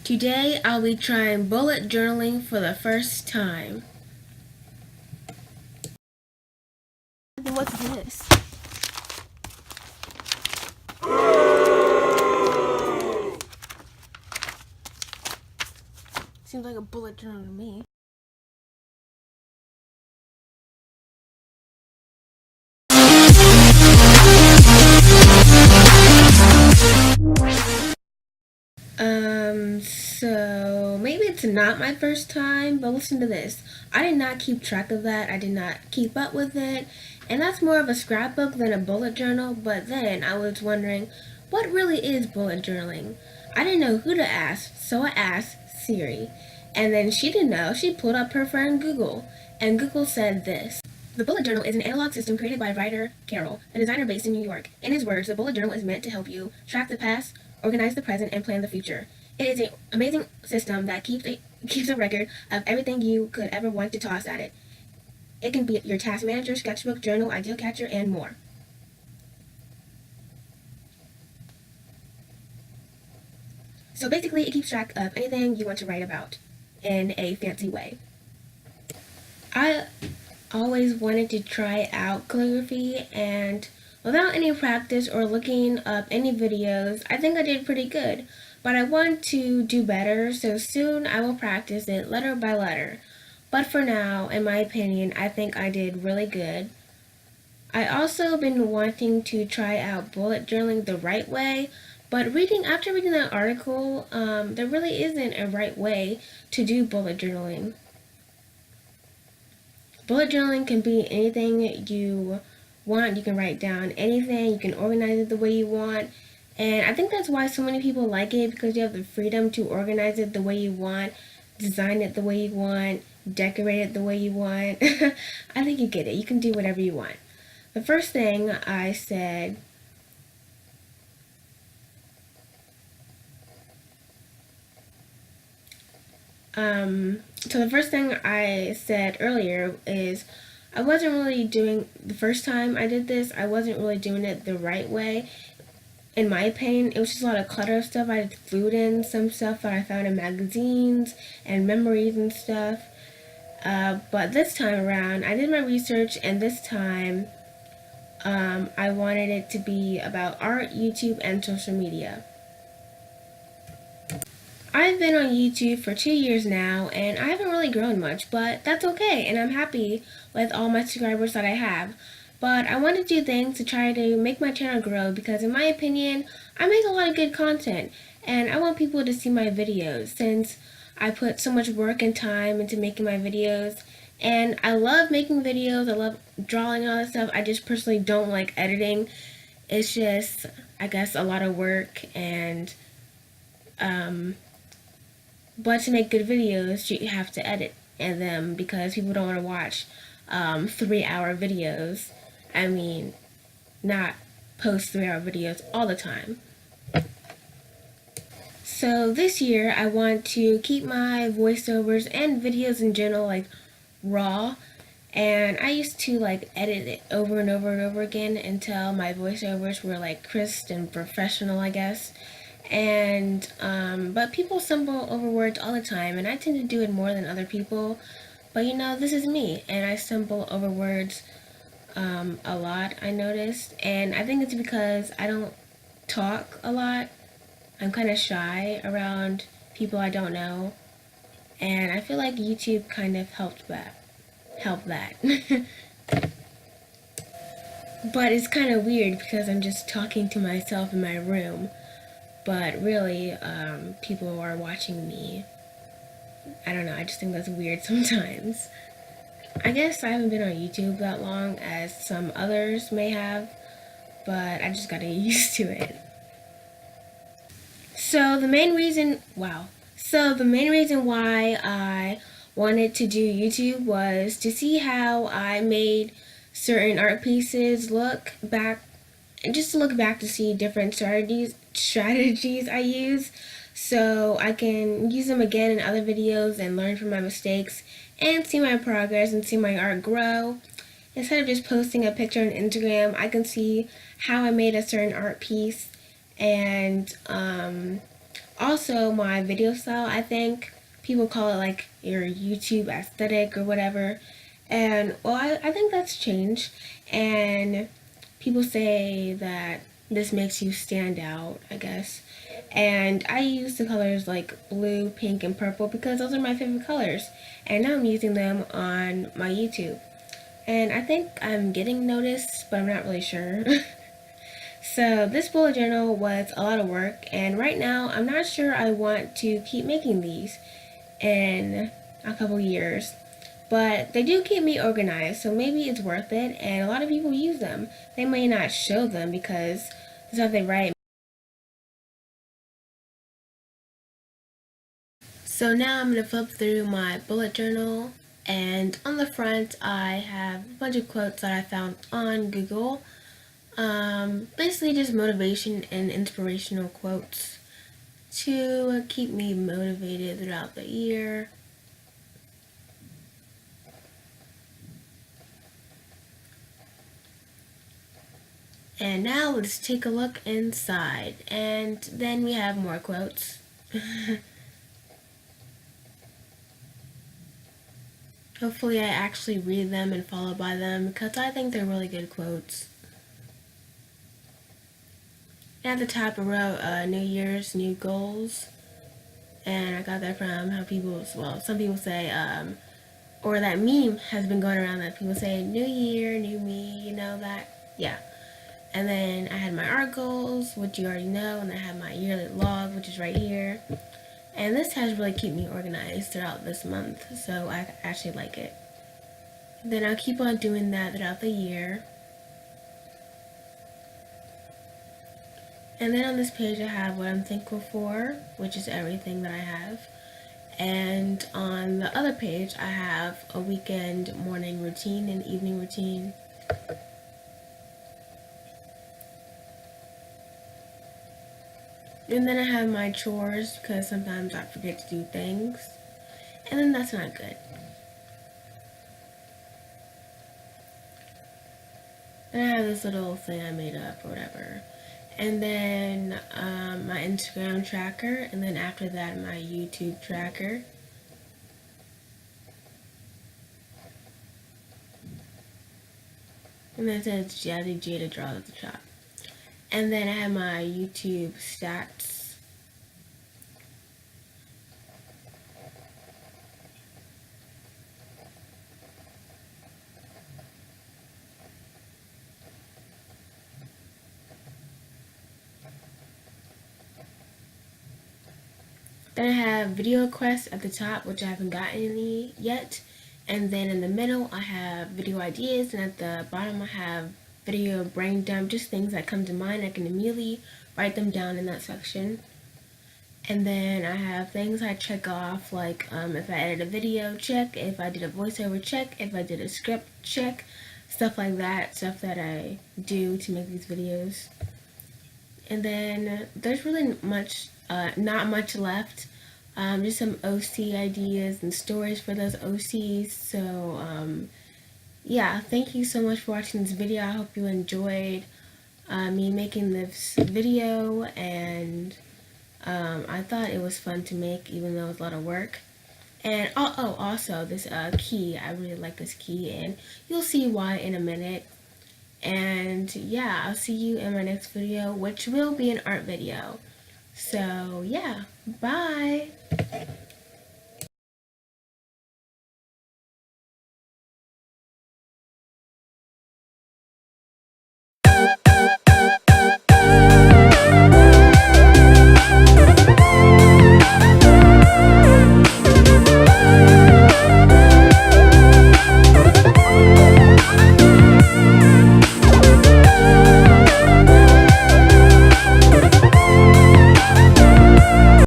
Today I'll be trying bullet journaling for the first time. What's this? Seems like a bullet journal to me. So maybe it's not my first time, but listen to this. I did not keep track of that. I did not keep up with it. And that's more of a scrapbook than a bullet journal, but then I was wondering, what really is bullet journaling? I didn't know who to ask, so I asked Siri. And then she didn't know. She pulled up her friend Google, and Google said this. The bullet journal is an analog system created by writer Carroll, a designer based in New York. In his words, the bullet journal is meant to help you track the past, organize the present, and plan the future. It is an amazing system that keeps a record of everything you could ever want to toss at it. It can be your task manager, sketchbook, journal, ideal catcher, and more. So basically, it keeps track of anything you want to write about in a fancy way. I always wanted to try out calligraphy, and without any practice or looking up any videos, I think I did pretty good. But I want to do better, so soon I will practice it letter by letter. But for now, in my opinion, I think I did really good. I also been wanting to try out bullet journaling the right way, but after reading that article, there really isn't a right way to do bullet journaling. Bullet journaling can be anything you want. You can write down anything, you can organize it the way you want. And I think that's why so many people like it, because you have the freedom to organize it the way you want, design it the way you want, decorate it the way you want. I think you get it. You can do whatever you want. The first thing I said, earlier is I wasn't really doing, the first time I did this, I wasn't really doing it the right way. In my opinion, it was just a lot of clutter of stuff. I just glued in some stuff that I found in magazines and memories and stuff. But this time around, I did my research, and this time I wanted it to be about art, YouTube, and social media. I've been on YouTube for 2 years now, and I haven't really grown much, but that's okay, and I'm happy with all my subscribers that I have. But I want to do things to try to make my channel grow, because in my opinion, I make a lot of good content, and I want people to see my videos since I put so much work and time into making my videos. And I love making videos, I love drawing and all that stuff. I just personally don't like editing. It's just, I guess, a lot of work, and but to make good videos, you have to edit them, because people don't want to watch 3-hour videos. I mean, not post 3-hour videos all the time. So this year, I want to keep my voiceovers and videos in general like raw. And I used to like edit it over and over and over again until my voiceovers were like crisp and professional, I guess. And but people stumble over words all the time, and I tend to do it more than other people. But you know, this is me, and I stumble over words a lot, I noticed. And I think it's because I don't talk a lot. I'm kind of shy around people I don't know, and I feel like YouTube kind of helped that. But it's kind of weird because I'm just talking to myself in my room, but really people are watching me. I don't know, I just think that's weird sometimes. I guess I haven't been on YouTube that long as some others may have, but I just gotta get used to it. So the main reason why I wanted to do YouTube was to see how I made certain art pieces look back, and just to look back to see different strategies I use, so I can use them again in other videos and learn from my mistakes and see my progress and see my art grow. Instead of just posting a picture on Instagram, I can see how I made a certain art piece and Also, my video style, I think people call it like your YouTube aesthetic or whatever. And well, I think that's changed. And people say that this makes you stand out, I guess. And I use the colors like blue, pink, and purple because those are my favorite colors. And now I'm using them on my YouTube. And I think I'm getting noticed, but I'm not really sure. So this bullet journal was a lot of work, and right now I'm not sure I want to keep making these in a couple years. But they do keep me organized, so maybe it's worth it, and a lot of people use them. They may not show them because the stuff they write. So now I'm going to flip through my bullet journal, and on the front I have a bunch of quotes that I found on Google. Basically just motivation and inspirational quotes to keep me motivated throughout the year. And now let's take a look inside. And then we have more quotes. Hopefully I actually read them and follow by them because I think they're really good quotes. And at the top I wrote New Year's, New Goals. And I got that from how people, well, some people say, or that meme has been going around that people say, New Year, New Me, you know that? Yeah. And then I had my art goals, which you already know, and I have my yearly log, which is right here. And this has really kept me organized throughout this month, so I actually like it. Then I'll keep on doing that throughout the year. And then on this page I have what I'm thankful for, which is everything that I have. And on the other page I have a weekend morning routine and evening routine. And then I have my chores because sometimes I forget to do things. And then that's not good. Then I have this little thing I made up or whatever. And then my Instagram tracker. And then after that, my YouTube tracker. And then it says Jazzy Jada draws at the top. And then I have my YouTube stats. Then I have video requests at the top, which I haven't gotten any yet. And then in the middle, I have video ideas. And at the bottom, I have video brain dump, just things that come to mind. I can immediately write them down in that section. And then I have things I check off, like if I edited a video, check. If I did a voiceover, check. If I did a script, check. Stuff like that, stuff that I do to make these videos. And then there's really not much left. Just some OC ideas and stories for those OCs. So yeah, thank you so much for watching this video. I hope you enjoyed me making this video, and I thought it was fun to make, even though it was a lot of work. And also this key, I really like this key, and you'll see why in a minute. And yeah, I'll see you in my next video, which will be an art video. So yeah, bye.